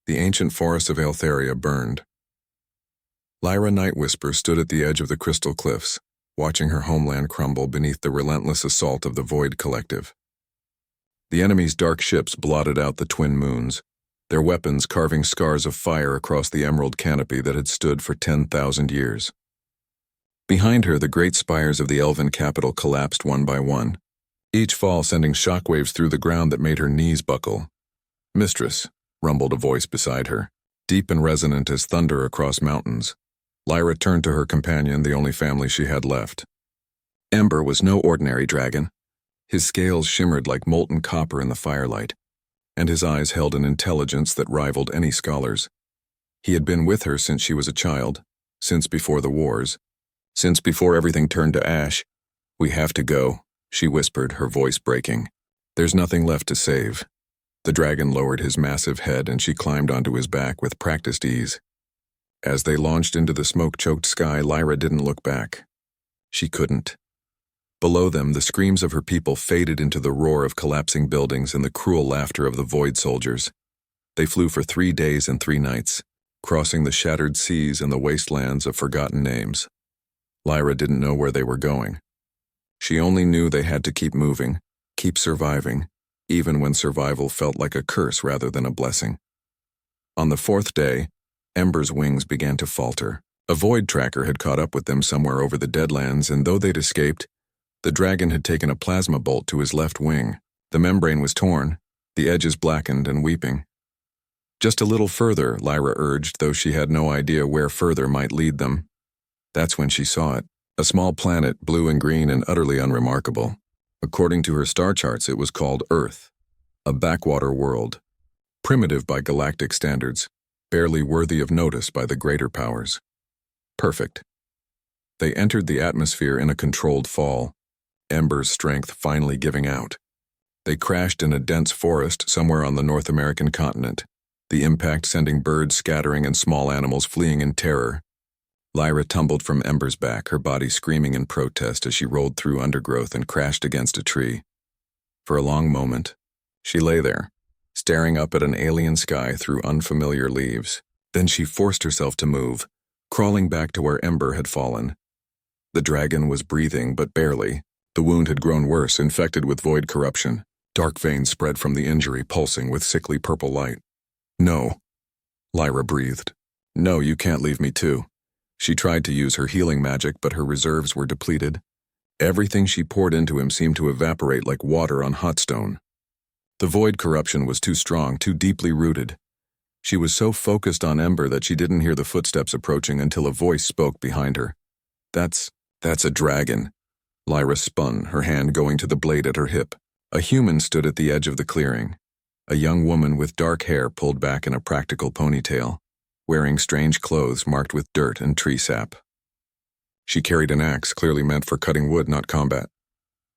The ancient forest of Eltheria burned. Lyra Nightwhisper stood at the edge of the crystal cliffs, watching her homeland crumble beneath the relentless assault of the Void Collective. The enemy's dark ships blotted out the twin moons, their weapons carving scars of fire across the emerald canopy that had stood for 10,000 years. Behind her, the great spires of the elven capital collapsed one by one, each fall sending shockwaves through the ground that made her knees buckle. "Mistress," rumbled a voice beside her, deep and resonant as thunder across mountains. Lyra turned to her companion, the only family she had left. Ember was no ordinary dragon. His scales shimmered like molten copper in the firelight, and his eyes held an intelligence that rivaled any scholar's. He had been with her since she was a child, since before the wars, since before everything turned to ash. "We have to go," she whispered, her voice breaking. "There's nothing left to save." The dragon lowered his massive head and she climbed onto his back with practiced ease. As they launched into the smoke-choked sky, Lyra didn't look back. She couldn't. Below them, the screams of her people faded into the roar of collapsing buildings and the cruel laughter of the Void soldiers. They flew for 3 days and 3 nights, crossing the shattered seas and the wastelands of forgotten names. Lyra didn't know where they were going. She only knew they had to keep moving, keep surviving, even when survival felt like a curse rather than a blessing. On the 4th day, Ember's wings began to falter. A void tracker had caught up with them somewhere over the Deadlands, and though they'd escaped, the dragon had taken a plasma bolt to his left wing. The membrane was torn, the edges blackened and weeping. "Just a little further," Lyra urged, though she had no idea where further might lead them. That's when she saw it. A small planet, blue and green and utterly unremarkable. According to her star charts, it was called Earth, a backwater world, primitive by galactic standards, barely worthy of notice by the greater powers. Perfect. They entered the atmosphere in a controlled fall, Ember's strength finally giving out. They crashed in a dense forest somewhere on the North American continent, the impact sending birds scattering and small animals fleeing in terror. Lyra tumbled from Ember's back, her body screaming in protest as she rolled through undergrowth and crashed against a tree. For a long moment, she lay there, staring up at an alien sky through unfamiliar leaves. Then she forced herself to move, crawling back to where Ember had fallen. The dragon was breathing, but barely. The wound had grown worse, infected with void corruption. Dark veins spread from the injury, pulsing with sickly purple light. "No," Lyra breathed. "No, you can't leave me too." She tried to use her healing magic, but her reserves were depleted. Everything she poured into him seemed to evaporate like water on hot stone. The void corruption was too strong, too deeply rooted. She was so focused on Ember that she didn't hear the footsteps approaching until a voice spoke behind her. That's a dragon." Lyra spun, her hand going to the blade at her hip. A human stood at the edge of the clearing. A young woman with dark hair pulled back in a practical ponytail, wearing strange clothes marked with dirt and tree sap. She carried an axe, clearly meant for cutting wood, not combat.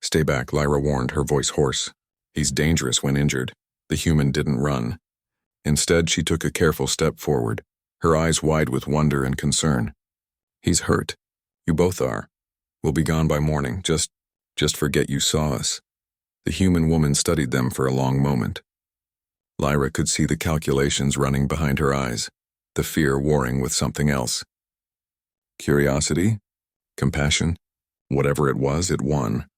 "Stay back," Lyra warned, her voice hoarse. "He's dangerous when injured." The human didn't run. Instead, she took a careful step forward, her eyes wide with wonder and concern. "He's hurt. You both are. We'll be gone by morning. Just forget you saw us." The human woman studied them for a long moment. Lyra could see the calculations running behind her eyes, the fear warring with something else. Curiosity? Compassion? Whatever it was, it won.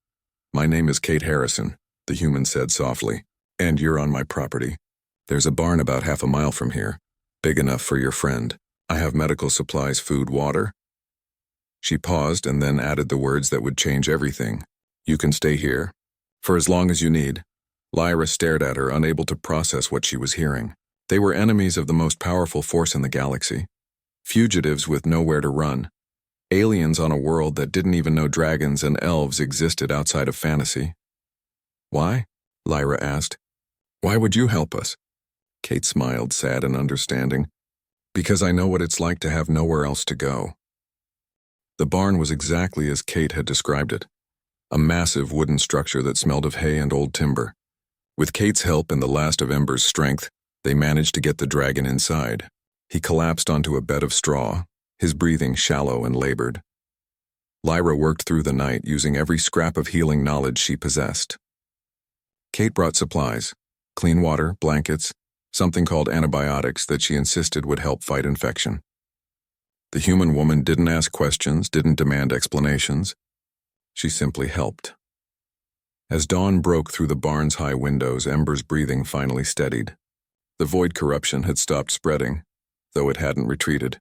"My name is Kate Harrison," the human said softly, "and you're on my property. There's a barn about half a mile from here, big enough for your friend. I have medical supplies, food, water." She paused and then added the words that would change everything. "You can stay here, for as long as you need." Lyra stared at her, unable to process what she was hearing. They were enemies of the most powerful force in the galaxy. Fugitives with nowhere to run. Aliens on a world that didn't even know dragons and elves existed outside of fantasy. "Why?" Lyra asked. "Why would you help us?" Kate smiled, sad and understanding. "Because I know what it's like to have nowhere else to go." The barn was exactly as Kate had described it. A massive wooden structure that smelled of hay and old timber. With Kate's help and the last of Ember's strength, they managed to get the dragon inside. He collapsed onto a bed of straw, his breathing shallow and labored. Lyra worked through the night, using every scrap of healing knowledge she possessed. Kate brought supplies, clean water, blankets, something called antibiotics that she insisted would help fight infection. The human woman didn't ask questions, didn't demand explanations. She simply helped. As dawn broke through the barn's high windows, Ember's breathing finally steadied. The void corruption had stopped spreading, though it hadn't retreated.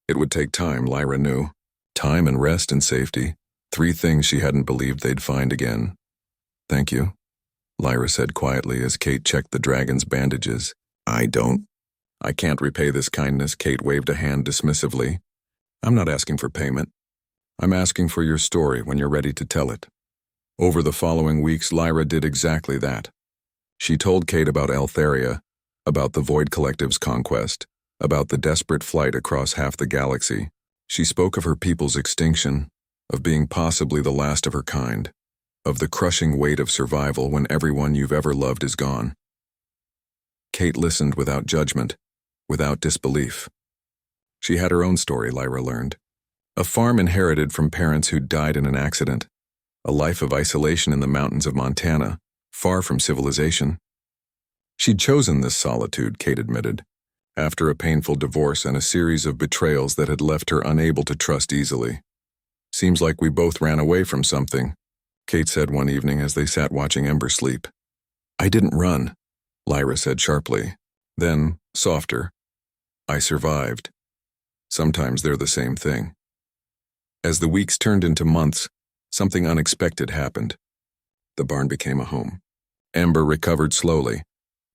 It would take time, Lyra knew. Time and rest and safety, 3 things she hadn't believed they'd find again. "Thank you," Lyra said quietly as Kate checked the dragon's bandages. I can't repay this kindness," Kate waved a hand dismissively. "I'm not asking for payment. I'm asking for your story when you're ready to tell it." Over the following weeks, Lyra did exactly that. She told Kate about Eltheria, about the Void Collective's conquest, about the desperate flight across half the galaxy. She spoke of her people's extinction, of being possibly the last of her kind, of the crushing weight of survival when everyone you've ever loved is gone. Kate listened without judgment, without disbelief. She had her own story, Lyra learned. A farm inherited from parents who'd died in an accident. A life of isolation in the mountains of Montana, far from civilization. She'd chosen this solitude, Kate admitted, after a painful divorce and a series of betrayals that had left her unable to trust easily. "Seems like we both ran away from something," Kate said one evening as they sat watching Ember sleep. "I didn't run," Lyra said sharply. Then, softer, "I survived. Sometimes they're the same thing." As the weeks turned into months, something unexpected happened. The barn became a home. Ember recovered slowly,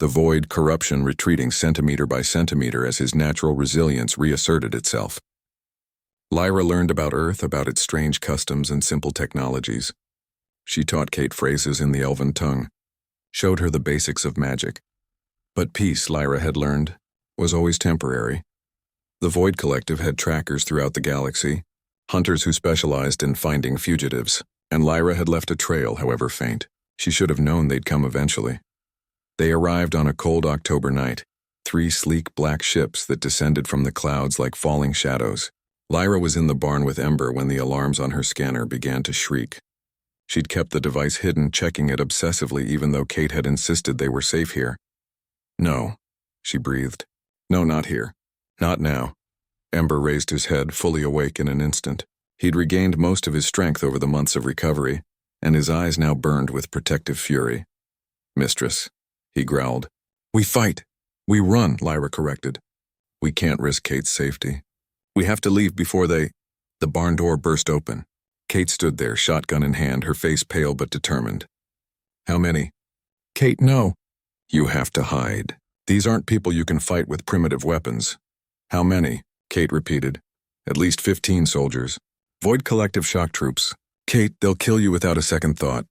the void corruption retreating centimeter by centimeter as his natural resilience reasserted itself. Lyra learned about Earth, about its strange customs and simple technologies. She taught Kate phrases in the elven tongue, showed her the basics of magic. But peace, Lyra had learned, was always temporary. The Void Collective had trackers throughout the galaxy, hunters who specialized in finding fugitives, and Lyra had left a trail, however faint. She should have known they'd come eventually. They arrived on a cold October night, 3 sleek black ships that descended from the clouds like falling shadows. Lyra was in the barn with Ember when the alarms on her scanner began to shriek. She'd kept the device hidden, checking it obsessively even though Kate had insisted they were safe here. "No," she breathed. "No, not here. Not now." Ember raised his head, fully awake in an instant. He'd regained most of his strength over the months of recovery, and his eyes now burned with protective fury. "Mistress," he growled. "We fight. We run," Lyra corrected. "We can't risk Kate's safety. We have to leave before they—" The barn door burst open. Kate stood there, shotgun in hand, her face pale but determined. "How many?" "Kate, no." "You have to hide. These aren't people you can fight with primitive weapons." "How many?" Kate repeated. "At least 15 soldiers. Void Collective shock troops. Kate, they'll kill you without a second thought."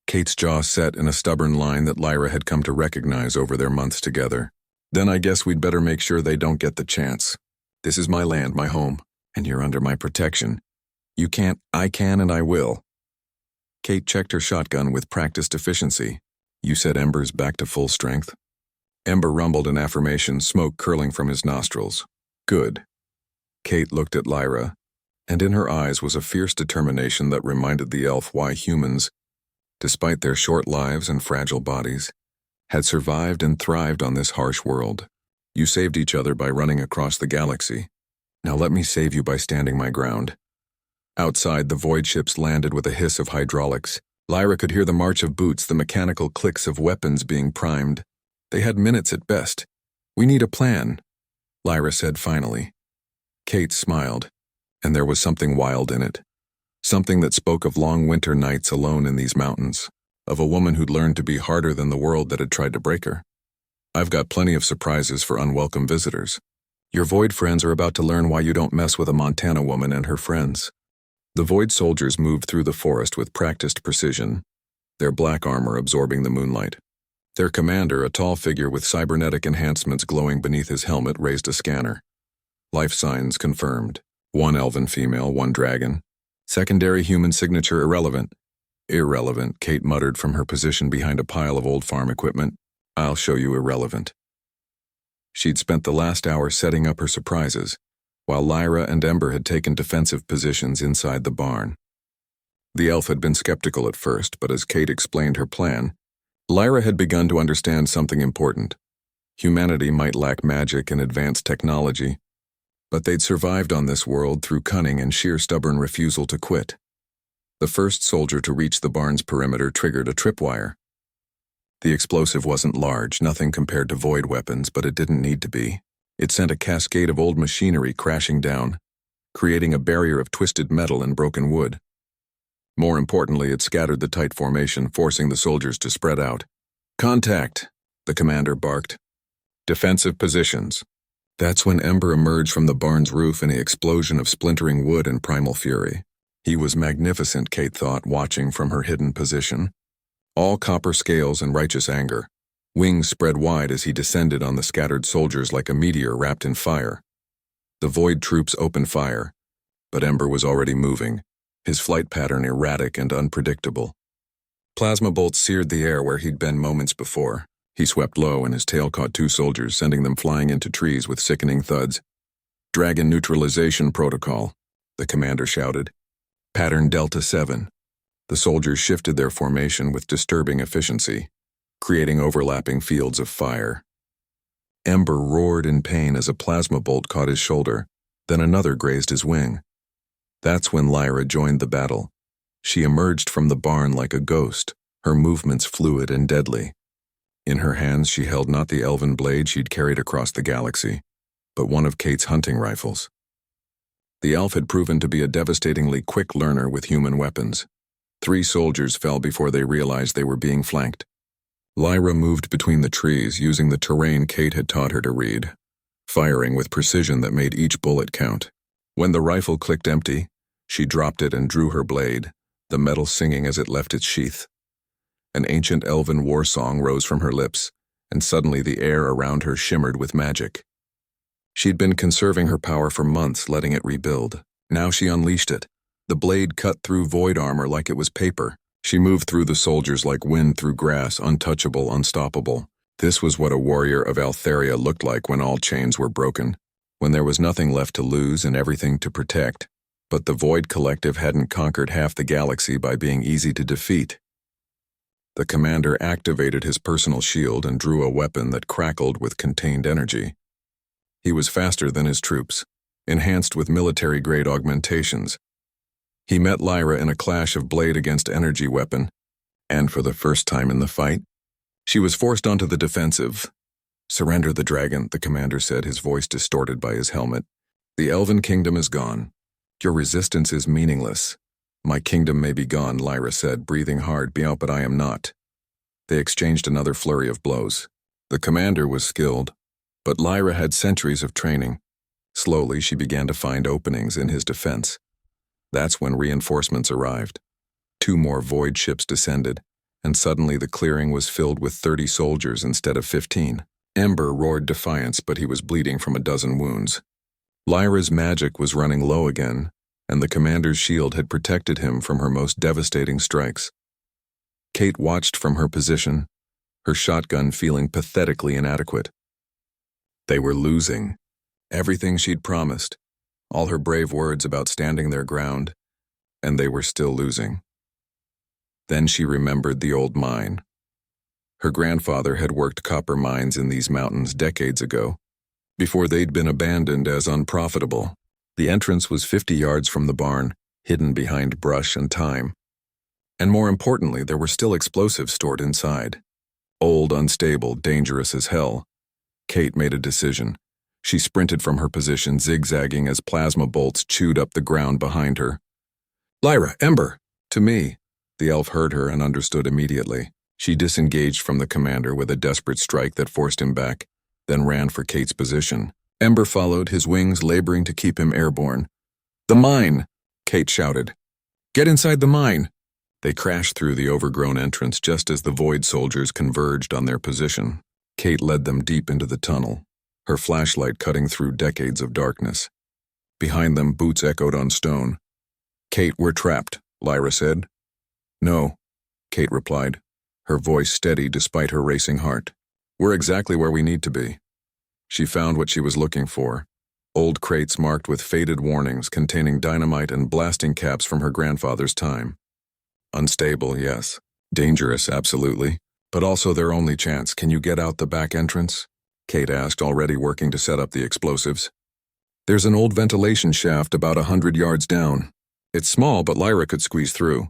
Kate's jaw set in a stubborn line that Lyra had come to recognize over their months together. "Then I guess we'd better make sure they don't get the chance. This is my land, my home, and you're under my protection. You can't, I can, and I will." Kate checked her shotgun with practiced efficiency. "You said Ember's back to full strength?" Ember rumbled an affirmation, smoke curling from his nostrils. "Good." Kate looked at Lyra, and in her eyes was a fierce determination that reminded the elf why humans, despite their short lives and fragile bodies, had survived and thrived on this harsh world. "You saved each other by running across the galaxy. Now let me save you by standing my ground." Outside, the void ships landed with a hiss of hydraulics. Lyra could hear the march of boots, the mechanical clicks of weapons being primed. They had minutes at best. "We need a plan," Lyra said finally. Kate smiled, and there was something wild in it. Something that spoke of long winter nights alone in these mountains, of a woman who'd learned to be harder than the world that had tried to break her. "I've got plenty of surprises for unwelcome visitors. Your Void friends are about to learn why you don't mess with a Montana woman and her friends." The Void soldiers moved through the forest with practiced precision, their black armor absorbing the moonlight. Their commander, a tall figure with cybernetic enhancements glowing beneath his helmet, raised a scanner. Life signs confirmed. 1 elven female, 1 dragon. Secondary human signature irrelevant. "Irrelevant," Kate muttered from her position behind a pile of old farm equipment. "I'll show you irrelevant." She'd spent the last hour setting up her surprises, while Lyra and Ember had taken defensive positions inside the barn. The elf had been skeptical at first, but as Kate explained her plan, Lyra had begun to understand something important. Humanity might lack magic and advanced technology, but they'd survived on this world through cunning and sheer stubborn refusal to quit. The first soldier to reach the barn's perimeter triggered a tripwire. The explosive wasn't large, nothing compared to void weapons, but it didn't need to be. It sent a cascade of old machinery crashing down, creating a barrier of twisted metal and broken wood. More importantly, it scattered the tight formation, forcing the soldiers to spread out. "Contact!" the commander barked. "Defensive positions." That's when Ember emerged from the barn's roof in an explosion of splintering wood and primal fury. He was magnificent, Kate thought, watching from her hidden position. All copper scales and righteous anger. Wings spread wide as he descended on the scattered soldiers like a meteor wrapped in fire. The Void troops opened fire, but Ember was already moving, his flight pattern erratic and unpredictable. Plasma bolts seared the air where he'd been moments before. He swept low and his tail caught two soldiers, sending them flying into trees with sickening thuds. "Dragon neutralization protocol," the commander shouted. "Pattern Delta 7. The soldiers shifted their formation with disturbing efficiency, creating overlapping fields of fire. Ember roared in pain as a plasma bolt caught his shoulder, then another grazed his wing. That's when Lyra joined the battle. She emerged from the barn like a ghost, her movements fluid and deadly. In her hands she held not the elven blade she'd carried across the galaxy, but one of Kate's hunting rifles. The elf had proven to be a devastatingly quick learner with human weapons. 3 soldiers fell before they realized they were being flanked. Lyra moved between the trees, using the terrain Kate had taught her to read, firing with precision that made each bullet count. When the rifle clicked empty, she dropped it and drew her blade, the metal singing as it left its sheath. An ancient elven war song rose from her lips, and suddenly the air around her shimmered with magic. She'd been conserving her power for months, letting it rebuild. Now she unleashed it. The blade cut through void armor like it was paper. She moved through the soldiers like wind through grass, untouchable, unstoppable. This was what a warrior of Altheria looked like when all chains were broken, when there was nothing left to lose and everything to protect. But the Void Collective hadn't conquered half the galaxy by being easy to defeat. The commander activated his personal shield and drew a weapon that crackled with contained energy. He was faster than his troops, enhanced with military-grade augmentations. He met Lyra in a clash of blade against energy weapon, and for the first time in the fight, she was forced onto the defensive. "Surrender the dragon," the commander said, his voice distorted by his helmet. "The Elven Kingdom is gone. Your resistance is meaningless." "My kingdom may be gone," Lyra said, breathing hard, but I am not." They exchanged another flurry of blows. The commander was skilled, but Lyra had centuries of training. Slowly, she began to find openings in his defense. That's when reinforcements arrived. 2 more void ships descended, and suddenly the clearing was filled with 30 soldiers instead of 15. Ember roared defiance, but he was bleeding from a dozen wounds. Lyra's magic was running low again, and the commander's shield had protected him from her most devastating strikes. Kate watched from her position, her shotgun feeling pathetically inadequate. They were losing. Everything she'd promised, all her brave words about standing their ground, and they were still losing. Then she remembered the old mine. Her grandfather had worked copper mines in these mountains decades ago, before they'd been abandoned as unprofitable. The entrance was 50 yards from the barn, hidden behind brush and thyme. And more importantly, there were still explosives stored inside. Old, unstable, dangerous as hell. Kate made a decision. She sprinted from her position, zigzagging as plasma bolts chewed up the ground behind her. "Lyra, Ember!" "To me." The elf heard her and understood immediately. She disengaged from the commander with a desperate strike that forced him back, then ran for Kate's position. Ember followed, his wings laboring to keep him airborne. "The mine!" Kate shouted. "Get inside the mine!" They crashed through the overgrown entrance just as the Void soldiers converged on their position. Kate led them deep into the tunnel, her flashlight cutting through decades of darkness. Behind them, boots echoed on stone. "Kate, we're trapped," Lyra said. "No," Kate replied, her voice steady despite her racing heart. "We're exactly where we need to be." She found what she was looking for. Old crates marked with faded warnings containing dynamite and blasting caps from her grandfather's time. Unstable, yes. Dangerous, absolutely. But also their only chance. "Can you get out the back entrance?" Kate asked, already working to set up the explosives. There's an old ventilation shaft about 100 yards down. It's small, but Lyra could squeeze through.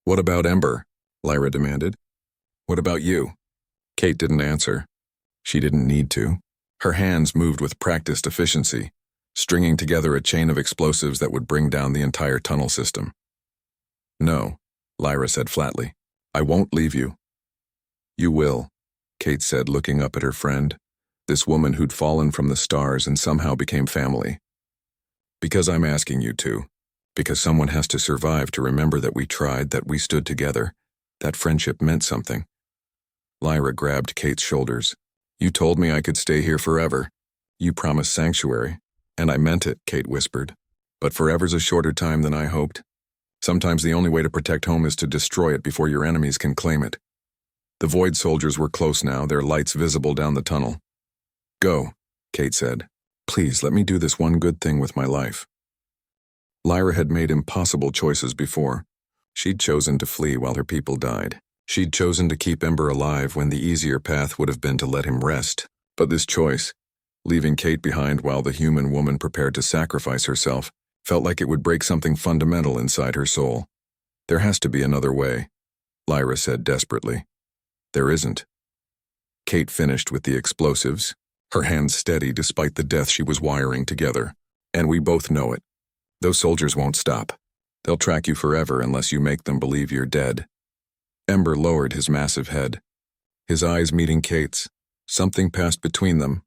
What about Ember? Lyra demanded. What about you? Kate didn't answer. She didn't need to. Her hands moved with practiced efficiency, stringing together a chain of explosives that would bring down the entire tunnel system. No, Lyra said flatly. I won't leave you. You will, Kate said, looking up at her friend, this woman who'd fallen from the stars and somehow became family. Because I'm asking you to. Because someone has to survive to remember that we tried, that we stood together, that friendship meant something. Lyra grabbed Kate's shoulders. You told me I could stay here forever. You promised sanctuary. And I meant it, Kate whispered. But forever's a shorter time than I hoped. Sometimes the only way to protect home is to destroy it before your enemies can claim it. The Void soldiers were close now, their lights visible down the tunnel. Go, Kate said. Please, let me do this one good thing with my life. Lyra had made impossible choices before. She'd chosen to flee while her people died. She'd chosen to keep Ember alive when the easier path would have been to let him rest. But this choice, leaving Kate behind while the human woman prepared to sacrifice herself, felt like it would break something fundamental inside her soul. There has to be another way, Lyra said desperately. There isn't. Kate finished with the explosives, her hands steady despite the death she was wiring together. And we both know it. Those soldiers won't stop. They'll track you forever unless you make them believe you're dead. Ember lowered his massive head. His eyes meeting Kate's. Something passed between them,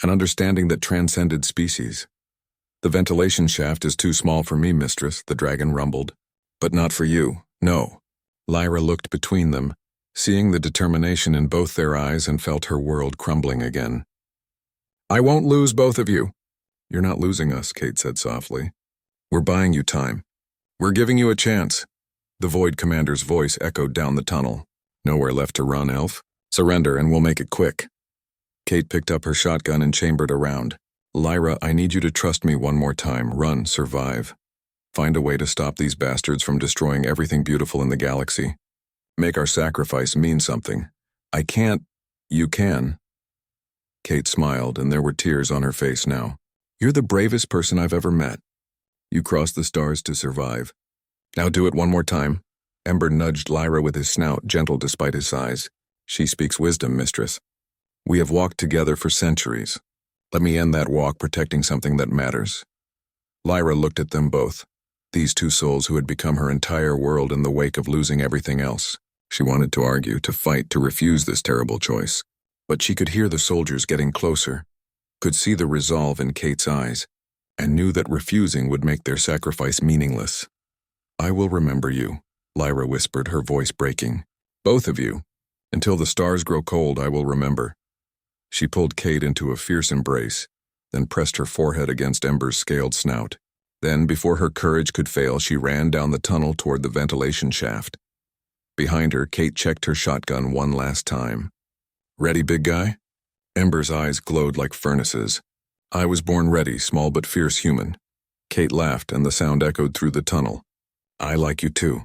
an understanding that transcended species. The ventilation shaft is too small for me, mistress, the dragon rumbled. But not for you, no. Lyra looked between them, seeing the determination in both their eyes, and felt her world crumbling again. I won't lose both of you. You're not losing us, Kate said softly. We're buying you time. We're giving you a chance. The Void Commander's voice echoed down the tunnel. Nowhere left to run, elf. Surrender and we'll make it quick. Kate picked up her shotgun and chambered a round. Lyra, I need you to trust me one more time. Run, survive. Find a way to stop these bastards from destroying everything beautiful in the galaxy. Make our sacrifice mean something. I can't. You can. Kate smiled, and there were tears on her face now. You're the bravest person I've ever met. You crossed the stars to survive. Now do it one more time. Ember nudged Lyra with his snout, gentle despite his size. She speaks wisdom, mistress. We have walked together for centuries. Let me end that walk protecting something that matters. Lyra looked at them both, these two souls who had become her entire world in the wake of losing everything else. She wanted to argue, to fight, to refuse this terrible choice. But she could hear the soldiers getting closer, could see the resolve in Kate's eyes, and knew that refusing would make their sacrifice meaningless. I will remember you, Lyra whispered, her voice breaking. Both of you. Until the stars grow cold, I will remember. She pulled Kate into a fierce embrace, then pressed her forehead against Ember's scaled snout. Then, before her courage could fail, she ran down the tunnel toward the ventilation shaft. Behind her, Kate checked her shotgun one last time. Ready, big guy? Ember's eyes glowed like furnaces. I was born ready, small but fierce human. Kate laughed, and the sound echoed through the tunnel. I like you too.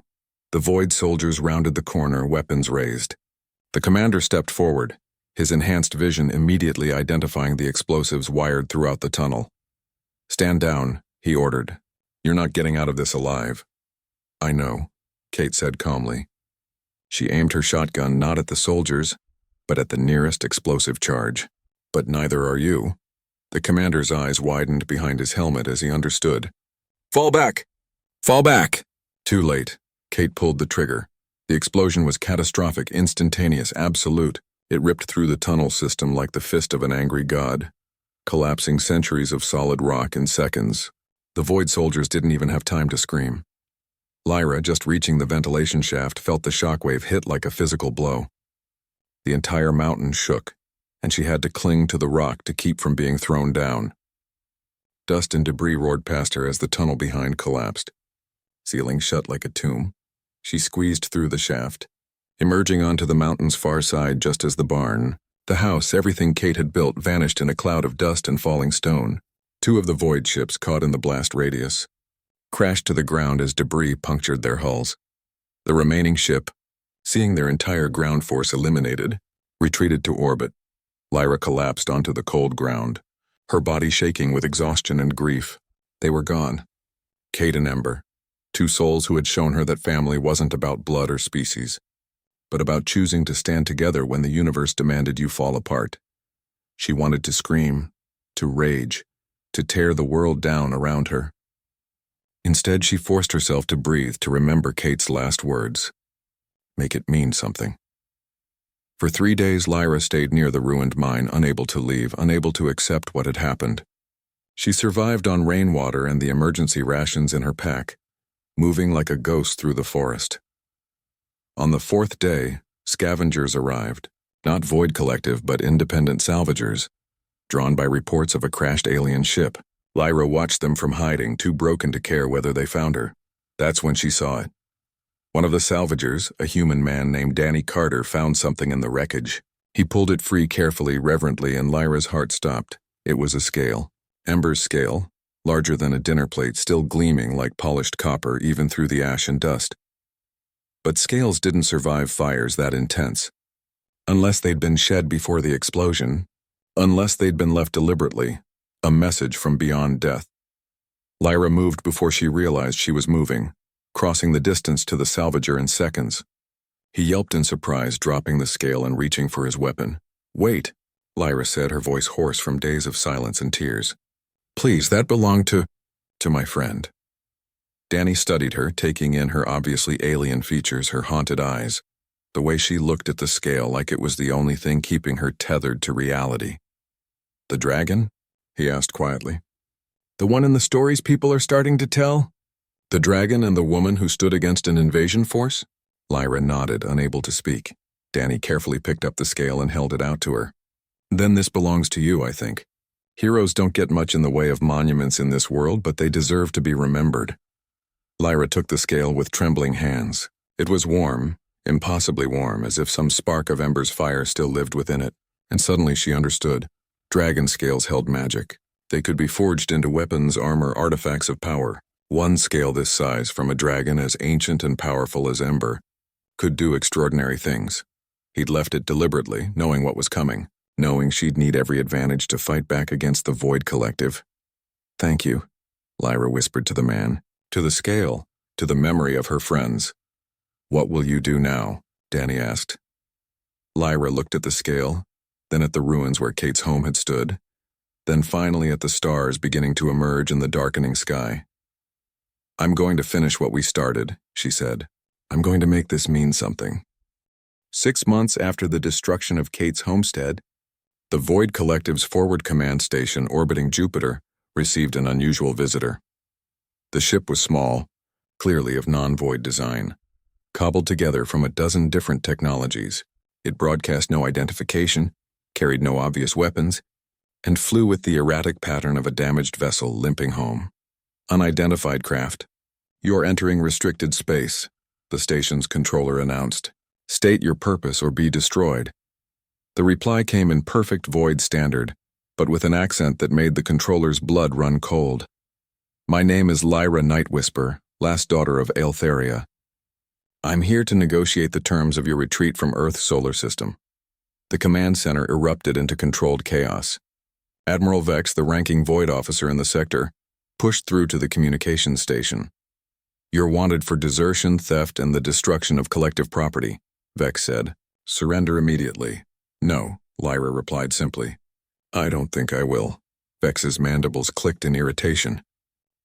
The Void soldiers rounded the corner, weapons raised. The commander stepped forward, his enhanced vision immediately identifying the explosives wired throughout the tunnel. Stand down, he ordered. You're not getting out of this alive. I know, Kate said calmly. She aimed her shotgun not at the soldiers, but at the nearest explosive charge. But neither are you. The commander's eyes widened behind his helmet as he understood. Fall back! Fall back! Too late. Kate pulled the trigger. The explosion was catastrophic, instantaneous, absolute. It ripped through the tunnel system like the fist of an angry god, collapsing centuries of solid rock in seconds. The Void soldiers didn't even have time to scream. Lyra, just reaching the ventilation shaft, felt the shockwave hit like a physical blow. The entire mountain shook, and she had to cling to the rock to keep from being thrown down. Dust and debris roared past her as the tunnel behind collapsed. Ceiling shut like a tomb. She squeezed through the shaft, emerging onto the mountain's far side just as the barn, the house, everything Kate had built, vanished in a cloud of dust and falling stone. Two of the Void ships, caught in the blast radius, crashed to the ground as debris punctured their hulls. The remaining ship, seeing their entire ground force eliminated, retreated to orbit. Lyra collapsed onto the cold ground, her body shaking with exhaustion and grief. They were gone. Kate and Ember, two souls who had shown her that family wasn't about blood or species, but about choosing to stand together when the universe demanded you fall apart. She wanted to scream, to rage, to tear the world down around her. Instead, she forced herself to breathe, to remember Kate's last words. Make it mean something. For 3 days, Lyra stayed near the ruined mine, unable to leave, unable to accept what had happened. She survived on rainwater and the emergency rations in her pack, moving like a ghost through the forest. On the 4th day, scavengers arrived, not Void Collective but independent salvagers, drawn by reports of a crashed alien ship. Lyra watched them from hiding, too broken to care whether they found her. That's when she saw it. One of the salvagers, a human man named Danny Carter, found something in the wreckage. He pulled it free carefully, reverently, and Lyra's heart stopped. It was a scale. Ember's scale, larger than a dinner plate, still gleaming like polished copper even through the ash and dust. But scales didn't survive fires that intense. Unless they'd been shed before the explosion, unless they'd been left deliberately, a message from beyond death. Lyra moved before she realized she was moving, crossing the distance to the salvager in seconds. He yelped in surprise, dropping the scale and reaching for his weapon. "Wait," Lyra said, her voice hoarse from days of silence and tears. "Please, that belonged to my friend." Danny studied her, taking in her obviously alien features, her haunted eyes, the way she looked at the scale like it was the only thing keeping her tethered to reality. "The dragon?" he asked quietly. "The one in the stories people are starting to tell? The dragon and the woman who stood against an invasion force?" Lyra nodded, unable to speak. Danny carefully picked up the scale and held it out to her. "Then this belongs to you, I think. Heroes don't get much in the way of monuments in this world, but they deserve to be remembered." Lyra took the scale with trembling hands. It was warm, impossibly warm, as if some spark of Ember's fire still lived within it, and suddenly she understood. Dragon scales held magic. They could be forged into weapons, armor, artifacts of power. One scale this size, from a dragon as ancient and powerful as Ember, could do extraordinary things. He'd left it deliberately, knowing what was coming, knowing she'd need every advantage to fight back against the Void Collective. "Thank you," Lyra whispered to the man, to the scale, to the memory of her friends. "What will you do now?" Danny asked. Lyra looked at the scale, then at the ruins where Kate's home had stood, then finally at the stars beginning to emerge in the darkening sky. "I'm going to finish what we started," she said. "I'm going to make this mean something." 6 months after the destruction of Kate's homestead, the Void Collective's forward command station orbiting Jupiter received an unusual visitor. The ship was small, clearly of non-void design, cobbled together from a dozen different technologies. It broadcast no identification, carried no obvious weapons, and flew with the erratic pattern of a damaged vessel limping home. "Unidentified craft. You're entering restricted space," the station's controller announced. "State your purpose or be destroyed." The reply came in perfect Void standard, but with an accent that made the controller's blood run cold. "My name is Lyra Nightwhisper, last daughter of Aeltheria. I'm here to negotiate the terms of your retreat from Earth's solar system." The command center erupted into controlled chaos. Admiral Vex, the ranking Void officer in the sector, pushed through to the communications station. "You're wanted for desertion, theft, and the destruction of collective property," Vex said. "Surrender immediately." "No," Lyra replied simply. "I don't think I will." Vex's mandibles clicked in irritation.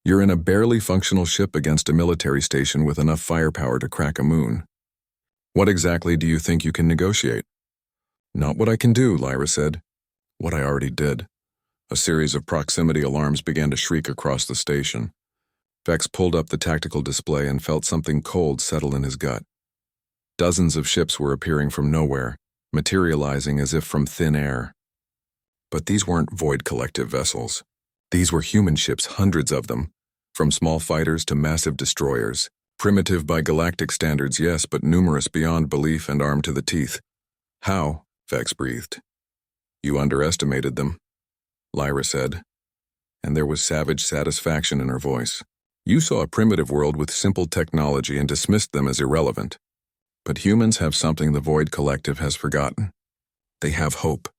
"You're in a barely functional ship against a military station with enough firepower to crack a moon. What exactly do you think you can negotiate?" "Not what I can do," Lyra said. "What I already did." A series of proximity alarms began to shriek across the station. Vex pulled up the tactical display and felt something cold settle in his gut. Dozens of ships were appearing from nowhere, materializing as if from thin air. But these weren't Void Collective vessels. These were human ships, hundreds of them, from small fighters to massive destroyers. Primitive by galactic standards, yes, but numerous beyond belief and armed to the teeth. "How?" Vex breathed. "You underestimated them," Lyra said, and there was savage satisfaction in her voice. "You saw a primitive world with simple technology and dismissed them as irrelevant. But humans have something the Void Collective has forgotten. They have hope.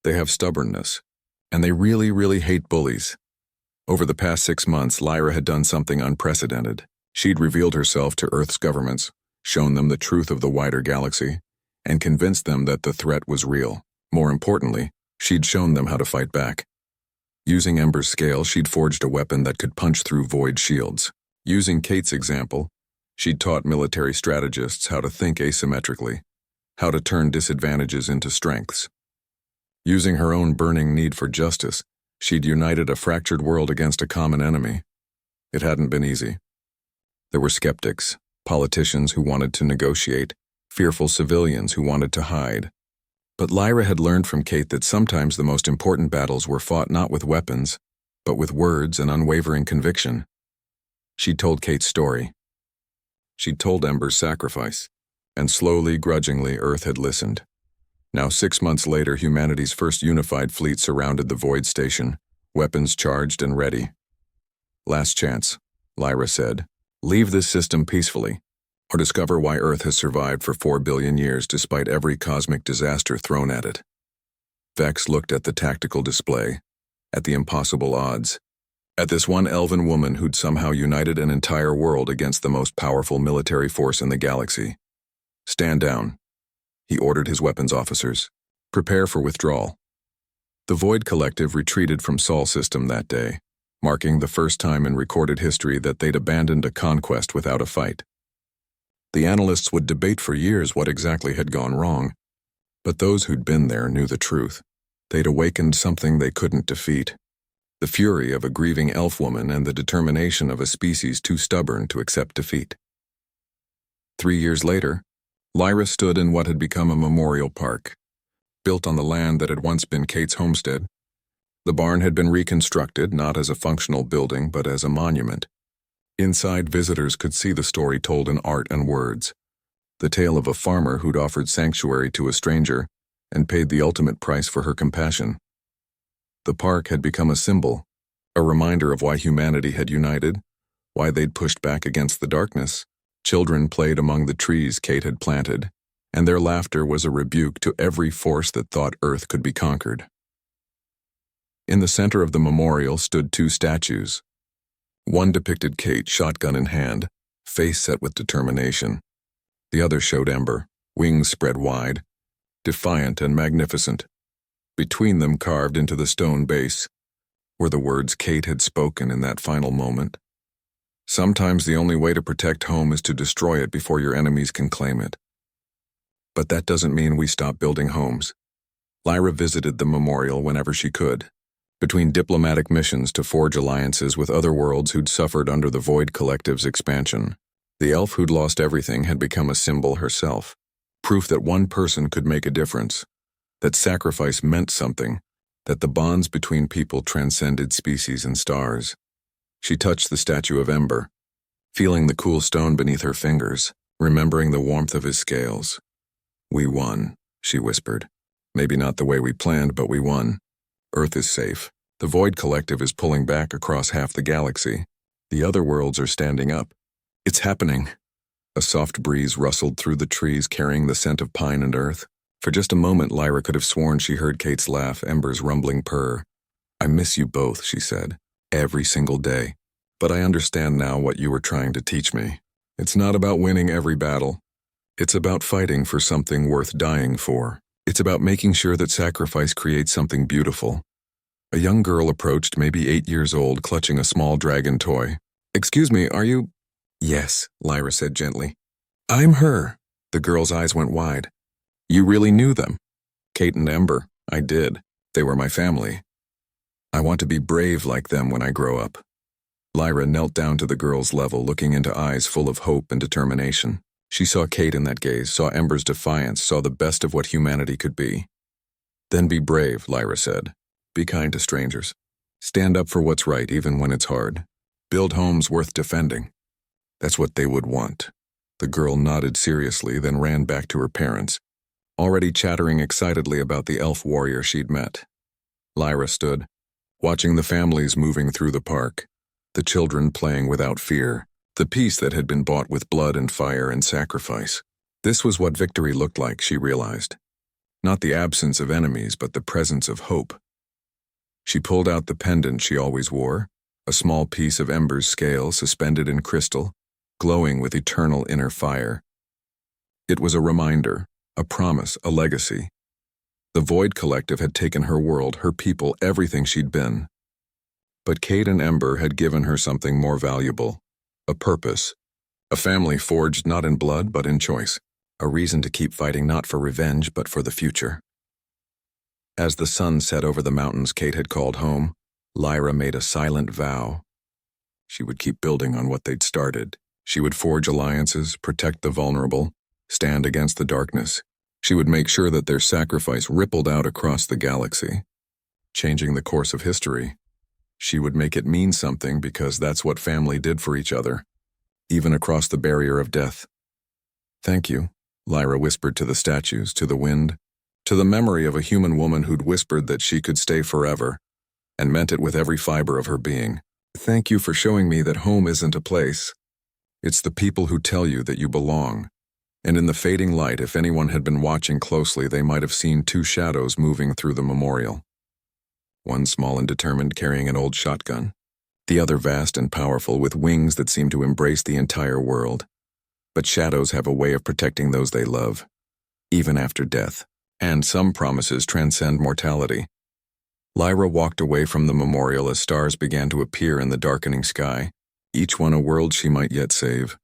They have stubbornness. And they really, really hate bullies. Over the past 6 months, Lyra had done something unprecedented. She'd revealed herself to Earth's governments, shown them the truth of the wider galaxy, and convinced them that the threat was real. More importantly, she'd shown them how to fight back. Using Ember's scale, she'd forged a weapon that could punch through void shields. Using Kate's example, she'd taught military strategists how to think asymmetrically, how to turn disadvantages into strengths. Using her own burning need for justice, she'd united a fractured world against a common enemy. It hadn't been easy. There were skeptics, politicians who wanted to negotiate, fearful civilians who wanted to hide. But Lyra had learned from Kate that sometimes the most important battles were fought not with weapons, but with words and unwavering conviction. She told Kate's story. She'd told Ember's sacrifice, and slowly, grudgingly, Earth had listened. Now 6 months later, humanity's first unified fleet surrounded the Void Station, weapons charged and ready. Last chance, Lyra said. Leave this system peacefully, or discover why Earth has survived for 4 billion years despite every cosmic disaster thrown at it. Vex looked at the tactical display, at the impossible odds, at this one elven woman who'd somehow united an entire world against the most powerful military force in the galaxy. Stand down, he ordered his weapons officers. Prepare for withdrawal. The Void Collective retreated from Sol System that day, marking the first time in recorded history that they'd abandoned a conquest without a fight. The analysts would debate for years what exactly had gone wrong, but those who'd been there knew the truth. They'd awakened something they couldn't defeat. The fury of a grieving elf woman and the determination of a species too stubborn to accept defeat. 3 years later, Lyra stood in what had become a memorial park. Built on the land that had once been Kate's homestead, the barn had been reconstructed not as a functional building but as a monument. Inside, visitors could see the story told in art and words, the tale of a farmer who'd offered sanctuary to a stranger and paid the ultimate price for her compassion. The park had become a symbol, a reminder of why humanity had united, why they'd pushed back against the darkness. Children played among the trees Kate had planted, and their laughter was a rebuke to every force that thought Earth could be conquered. In the center of the memorial stood 2 statues. One depicted Kate, shotgun in hand, face set with determination. The other showed Ember, wings spread wide, defiant and magnificent. Between them, carved into the stone base, were the words Kate had spoken in that final moment. Sometimes the only way to protect home is to destroy it before your enemies can claim it. But that doesn't mean we stop building homes. Lyra visited the memorial whenever she could, between diplomatic missions to forge alliances with other worlds who'd suffered under the Void Collective's expansion. The elf who'd lost everything had become a symbol herself, proof that one person could make a difference, that sacrifice meant something, that the bonds between people transcended species and stars. She touched the statue of Ember, feeling the cool stone beneath her fingers, remembering the warmth of his scales. We won, she whispered. Maybe not the way we planned, but we won. Earth is safe. The Void Collective is pulling back across half the galaxy. The other worlds are standing up. It's happening. A soft breeze rustled through the trees, carrying the scent of pine and earth. For just a moment, Lyra could have sworn she heard Kate's laugh, Ember's rumbling purr. I miss you both, she said, every single day. But I understand now what you were trying to teach me. It's not about winning every battle. It's about fighting for something worth dying for. It's about making sure that sacrifice creates something beautiful. A young girl approached, maybe 8 years old, clutching a small dragon toy. Excuse me, are you? Yes, Lyra said gently. I'm her. The girl's eyes went wide. You really knew them? Kate and Ember. I did. They were my family. I want to be brave like them when I grow up. Lyra knelt down to the girl's level, looking into eyes full of hope and determination. She saw Kate in that gaze, saw Ember's defiance, saw the best of what humanity could be. Then be brave, Lyra said. Be kind to strangers. Stand up for what's right even when it's hard. Build homes worth defending. That's what they would want. The girl nodded seriously, then ran back to her parents, already chattering excitedly about the elf warrior she'd met. Lyra stood, watching the families moving through the park, the children playing without fear, the peace that had been bought with blood and fire and sacrifice. This was what victory looked like, she realized. Not the absence of enemies, but the presence of hope. She pulled out the pendant she always wore, a small piece of ember's scale suspended in crystal, glowing with eternal inner fire. It was a reminder, a promise, a legacy. The Void Collective had taken her world, her people, everything she'd been. But Kate and Ember had given her something more valuable, a purpose, a family forged not in blood but in choice, a reason to keep fighting not for revenge but for the future. As the sun set over the mountains Kate had called home, Lyra made a silent vow. She would keep building on what they'd started. She would forge alliances, protect the vulnerable, stand against the darkness. She would make sure that their sacrifice rippled out across the galaxy, changing the course of history. She would make it mean something because that's what family did for each other, even across the barrier of death. "Thank you," Lyra whispered to the statues, to the wind, to the memory of a human woman who'd whispered that she could stay forever, and meant it with every fiber of her being. "Thank you for showing me that home isn't a place. It's the people who tell you that you belong." And in the fading light, if anyone had been watching closely, they might have seen two shadows moving through the memorial. One small and determined, carrying an old shotgun. The other vast and powerful, with wings that seemed to embrace the entire world. But shadows have a way of protecting those they love, even after death. And some promises transcend mortality. Lyra walked away from the memorial as stars began to appear in the darkening sky, each one a world she might yet save,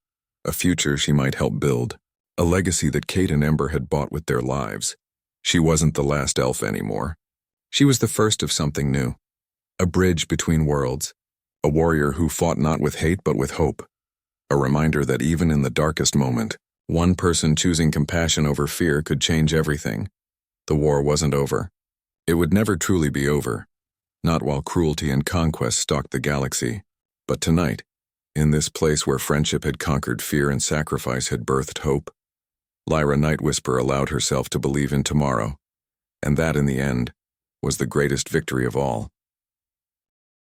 a future she might help build, a legacy that Kate and Ember had bought with their lives. She wasn't the last elf anymore. She was the first of something new, a bridge between worlds, a warrior who fought not with hate but with hope, a reminder that even in the darkest moment, one person choosing compassion over fear could change everything. The war wasn't over. It would never truly be over, not while cruelty and conquest stalked the galaxy. But tonight, in this place where friendship had conquered fear and sacrifice had birthed hope, Lyra Nightwhisper allowed herself to believe in tomorrow, and that in the end was the greatest victory of all.